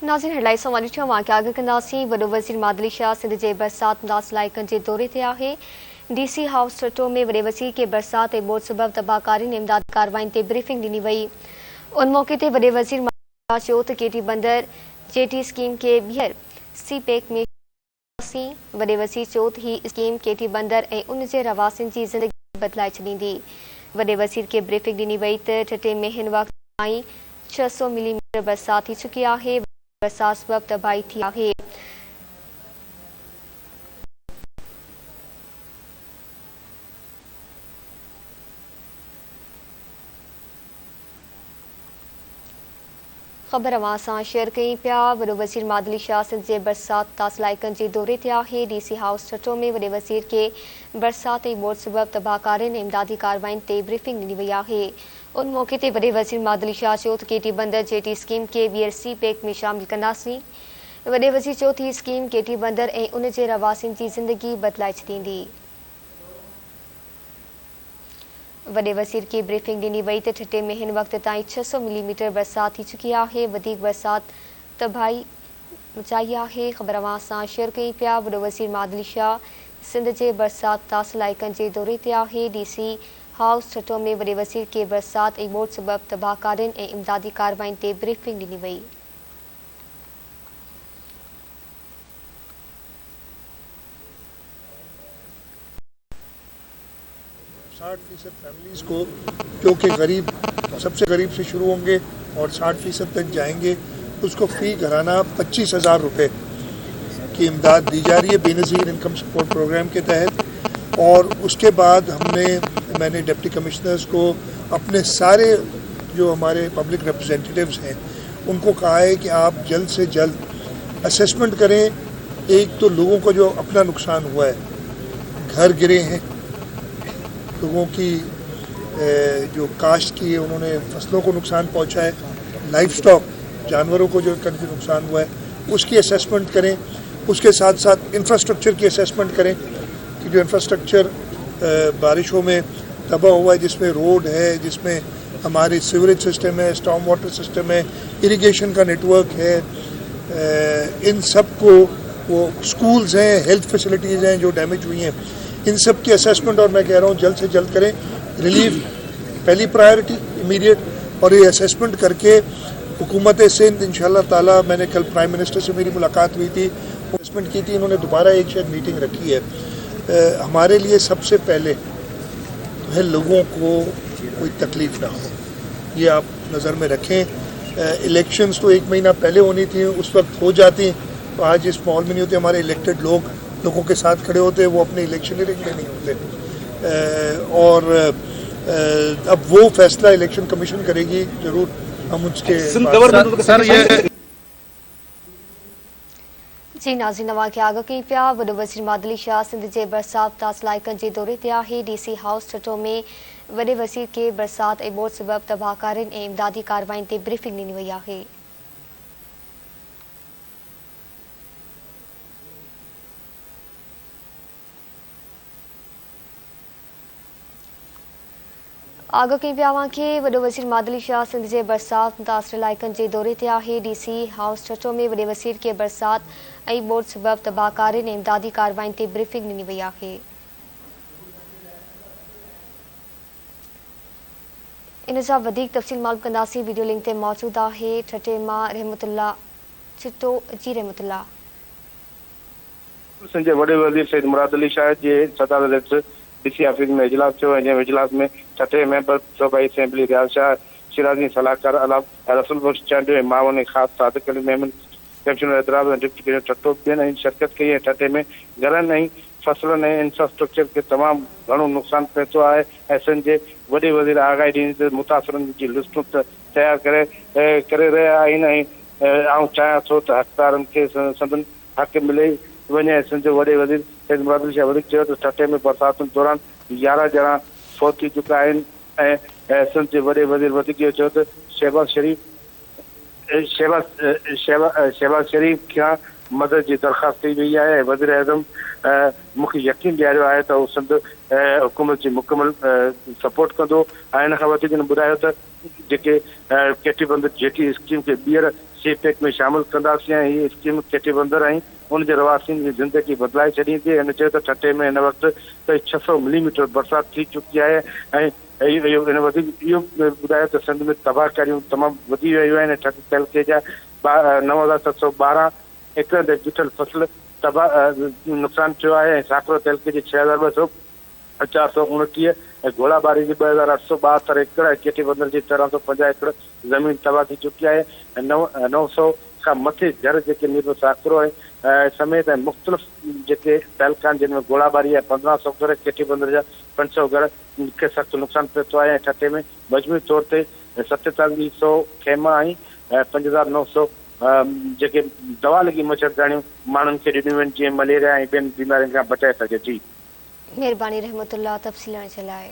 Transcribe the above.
नाज़रीन हेडलाइंस वाली वाक़िया आगे कंदासीं। वॾो वज़ीर मादली शाह सिंध जे बरसात मुतासिर इलाइक़नि जे दौरे ते आहे। DC हाउस चटो में वॾे वज़ीर खे बरसात ऐं ॿोॾि सबबि तबाहकारी ऐं इमदादी कार्रवाइनि ते ब्रीफिंग ॾिनी वई। उन मौक़े ते वॾे वज़ीर मादली शाह चयो त केटी बंदर JT स्कीम खे ॿीहर CPEC में वॾे वज़ीर चयो त ही स्कीम केटी बंदर ऐं उन जे रवासियुनि जी ज़िंदगी बदिलाए छॾींदी। वॾे वज़ीर खे ब्रीफिंग ॾिनी वई त ठटे में हिन वक़्त ताईं 600 मिलीमीटर बरसात थी चुकी आहे। बरसात सबबि तबाही थी आहे। ख़बर अवां सां शेयर कई पिया। वॾो वज़ीर मादली शाह सिंध जे बरसात मुतासिर इलाइक़नि जे दौरे ते आहे। DC हाउस चटो में वॾे वज़ीर खे बरसात ऐं ॿोॾि सबबि तबाहकारियुनि ऐं इमदादी कार्रवाइनि ते ब्रीफिंग ॾिनी वई आहे। उन मौक़े ते वॾे वज़ीर मादली शाह चयो त केटी बंदर JT स्कीम खे ॿीहर CPEC में शामिल कंदासीं। वॾे वज़ीर चयो त हीअ स्कीम केटी बंदर ऐं उन जे रवासियुनि जी ज़िंदगी बदिलाए छॾींदी। वॾे वज़ीर खे ब्रीफिंग ॾिनी वई त ठटे में हिन वक़्त ताईं 600 मिलीमीटर बरसात थी चुकी आहे। वधीक बरसात तबाही मचाई आहे। ख़बर अवां सां शेयर कई पिया। वॾो वज़ीर मादली शाह सिंध जे बरसात मुतासिर इलाइक़नि जे दौरे ते आहे। DC हाउस चटो में वॾे वज़ीर खे बरसात ऐं ॿोॾि सबबि तबाहकारियुनि ऐं इमदादी कार्रवाइनि ते ब्रीफिंग ॾिनी वई। 60% फैमिलीज़ को जो कि गरीब सबसे गरीब से शुरू होंगे और 60% तक जाएंगे, उसको फ़ी घराना 25,000 रुपये की इमदाद दी जा रही है बेनज़ीर इनकम सपोर्ट प्रोग्राम के तहत। और उसके बाद मैंने डिप्टी कमिश्नर्स को अपने सारे जो हमारे पब्लिक रिप्रेजेंटेटिव्स हैं उनको कहा है कि आप जल्द से जल्द असेसमेंट करें। एक तो लोगों को जो अपना नुकसान हुआ है, घर गिरे हैं, लोगों की जो काश्त की है उन्होंने फसलों को नुकसान पहुंचा है, लाइफ स्टॉक जानवरों को जो काफ़ी नुकसान हुआ है उसकी असेसमेंट करें। उसके साथ साथ इंफ्रास्ट्रक्चर की असेसमेंट करें कि जो इंफ्रास्ट्रक्चर बारिशों में तबाह हुआ है, जिसमें रोड है, जिसमें हमारी सीवरेज सिस्टम है, स्टॉर्म वाटर सिस्टम है, इरिगेशन का नेटवर्क है, इन सब को वो स्कूल्स हैं, हेल्थ फैसिलिटीज़ हैं जो डैमेज हुई हैं, इन सब की असेसमेंट और मैं कह रहा हूँ जल्द से जल्द करें। रिलीफ पहली प्रायोरिटी इमीडिएट, और ये असेसमेंट करके हुकूमत सिंध इंशाअल्लाह ताला, मैंने कल प्राइम मिनिस्टर से मेरी मुलाकात हुई थी, असेसमेंट की थी, इन्होंने दोबारा एक शायद मीटिंग रखी है। हमारे लिए सबसे पहले है लोगों को कोई तकलीफ़ ना हो, ये आप नज़र में रखें। इलेक्शंस तो 1 महीना पहले होनी थी, उस वक्त हो जाती, तो आज इस माहौल में नहीं होते। हमारे इलेक्टेड लोगों के साथ खड़े होते, वो अपने इलेक्शनरिंग में नहीं होते। और अब वो फैसला इलेक्शन कमीशन करेगी, जरूर हम उसके जी नाज़रीन नवां खे आगाह कई पिया। वॾो वज़ीर मादली शाह सिंध जे बरसात मुतासिर इलाइक़नि जे दौरे ते आहे। DC हाउस चटो में वॾे वज़ीर खे बरसात ऐं ॿोॾि सबबि तबाहकारियुनि ऐं इमदादी कार्रवाइनि ते ब्रीफिंग ॾिनी वई आहे। आगाह कई पिया खे वॾो वज़ीर मादली शाह सिंध जे बरसात मुतासिर इलाइक़नि जे दौरे ते आहे। DC हाउस चटो में वॾे वज़ीर खे बरसात ऐं ॿोॾि सबबि तबाहकारियुनि ऐं इमदादी कार्रवाइनि ते ब्रीफिंग ॾिनी वई आहे। इन सां वधीक तफ़सील मालूम कंदासीं। वीडियो लिंक ते मौजूद आहे ठटे मां रहमतुल्लाह चिटो। जी रहमतुल्लाह। सिंध जे वॾे वज़ीर सैयद मुराद अली शाह जे सदारत DC ऑफिस में इजलास थियो ऐं जंहिं इजलास में छठे मेंबर सूबाई असेंबली रियाज़ शाह, शिराज़ी सलाहकार अलाम रसूल बख्श चंड ऐं मावन ख़ासि सादिक अली मेमन, कमिश्नर एतराज़ ऐं डिप्टी कमिश्नर ठट्टो ॿियनि शिरकत कई ऐं ठटे में घरनि ऐं फसलनि ऐं इंफ्रास्ट्रक्चर खे तमामु घणो नुक़सानु पहुतो आहे ऐं सिंध जे वॾे वज़ीर आगाही ॾींदे त मुतासिरनि जी लिस्टूं तयारु करे रहिया आहिनि ऐं आउं चाहियां थो त हक़दारनि खे संदन हक़ मिले वञे। सिंध जे वॾे वज़ीर सैयद मुराद अली शाह वधीक चयो त ठटे में बरसातुनि दौरान 11 ॼणा फौत थी चुका आहिनि ऐं सिंध जे वॾे वज़ीर वधीक चयो त शहबाज़ शरीफ खां मदद जी दरख़्वास्त कई वई आहे ऐं वज़ीर आज़म मूंखे यकीन ॾियारियो आहे त हू सिंध हुकूमत जी मुकमल सपोर्ट कंदो। ऐं इन खां वधीक ॿुधायो त जेके केटी बंद JT स्कीम खे ॿीहर जे पैक में शामिल कंदासीं ऐं हीअ स्कीम केटी बंदर ऐं उन जे रवासियुनि जी ज़िंदगी बदिलाए छॾींदी। हिन चयो त ठटे में हिन वक़्तु करीब 600 मिलीमीटर बरसाति थी चुकी आहे ऐं हिन वधीक इहो ॿुधायो त सिंध में तबाहकारियूं तमामु वधी वियूं आहिनि। ठटे तहलके जा 9,712 एकड़ ते ॾिठल फसल तबाह नुक़सानु थियो आहे ऐं साकरो तहलके जे 6,429 ऐं घोड़ाबारी जी 2,872 एकड़ ऐं केटी बंदर जी 1350 एकड़ ज़मीन तबाह थी चुकी आहे ऐं 900 खां मथे घर जेके नीरो साकरो ऐं समेत ऐं मुख़्तलिफ़ जेके तहलका आहिनि जिन में घोड़ाबारी आहे 1500 घर, केटी बंदर जा 500 घर खे सख़्तु नुक़सानु पहुतो आहे ऐं ठटे में मजमूई तौर ते 4700 खेमा ऐं 5,900 जेके दवा लॻी मच्छरदानियूं माण्हुनि खे ॾिनियूं आहिनि जीअं मलेरिया ऐं ॿियनि बीमारियुनि खां बचाए सघे। जी महिरबानी रहमतुल्लाह तफ़सीलनि जे लाइ।